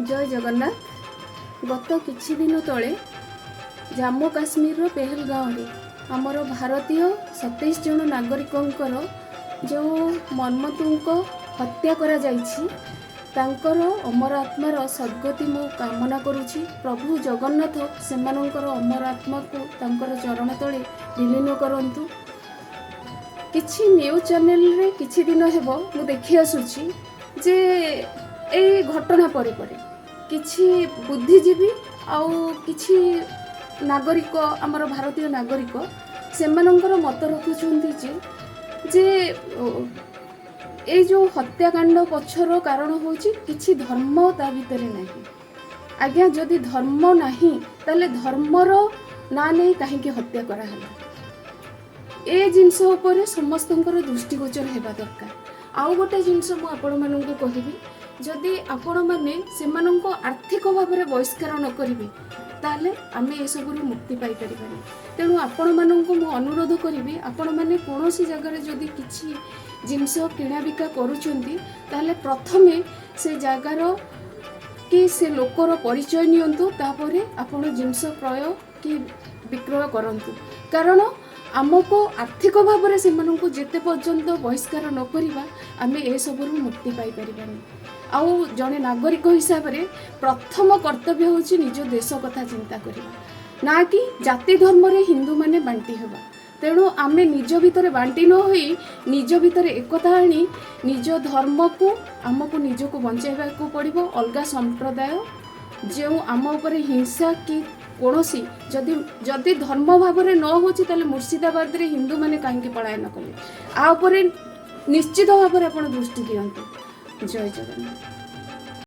जय जगन्नाथ। गत किछि दिन तले जम्मू काश्मीर पहलगाँव में आमर भारतीय 27 जन नागरिकंकर जो मर्मतुक हत्या करा जाइछि तांकर अमर आत्मार सद्गति मु कामना करुछि। प्रभु जगन्नाथ सेमानंकर अमर आत्मा को तांकर चरण तले विलीन करंतु। किछि न्यूज चैनल रे किछि दिन हेबो मु देखि आसुछि जे ए घटना परे परे किछि बुद्धिजीवी आउ किछि नागरिक आमर भारतीय नागरिक सेमानंकर मत रखुछन्ति जे ए जो हत्याकांड पछर कारण होछि किछि धर्म ता भितरे नाही। आज्ञा जदि धर्म नाही ताले धर्मर ना नै काहेकि हत्या करा हला ए जिनस उपरे समस्तंकर दृष्टिगोचर हेबा दरकार। आउ गोटे जिनस मु आपण माननकु कहिबी जदि आपण माने सेमानंको आर्थिक भाव में बहिष्कार न करिवे ताले आमे ए सबरु मुक्ति पाई परिबानी। तेणु आपण माननकु मु अनुरोध करिबी आपण माने कोनोसी जगह जदि किछि जिनस किणा बिका करूचंती ताले प्रथमे से जगार कि से लोकर परिचय नियंतु तापरे आपण जिनस क्रय कि विक्रय करंतु। कारण आमको आर्थिक भाव में सेमानंकु जेते पर्यंत बहिष्कार न करिबा आमे ए सबरु मुक्ति पाई परिबानी। आउ जड़े नागरिक हिसाब से प्रथम कर्तव्य होची निज देश कथा चिंता करिबा ना कि जाति धर्म रे हिंदू माने बांटी हेबा। तेणु आमे निज भितर बांटी न होई निज भितर एकता आनी निज धर्म को आमको निज को बंचाइबा को पड़िबो। अलगा संप्रदाय जो आम उपरे हिंसा कि कोनोसी जदि जदि धर्म भाव में न होची ताले मुर्शिदाबाद रे हिंदू माने काहेकि पलायन कले आ उपरे निश्चित भाव में आपण दृष्टि दियंतु। जय जगन्नाथ।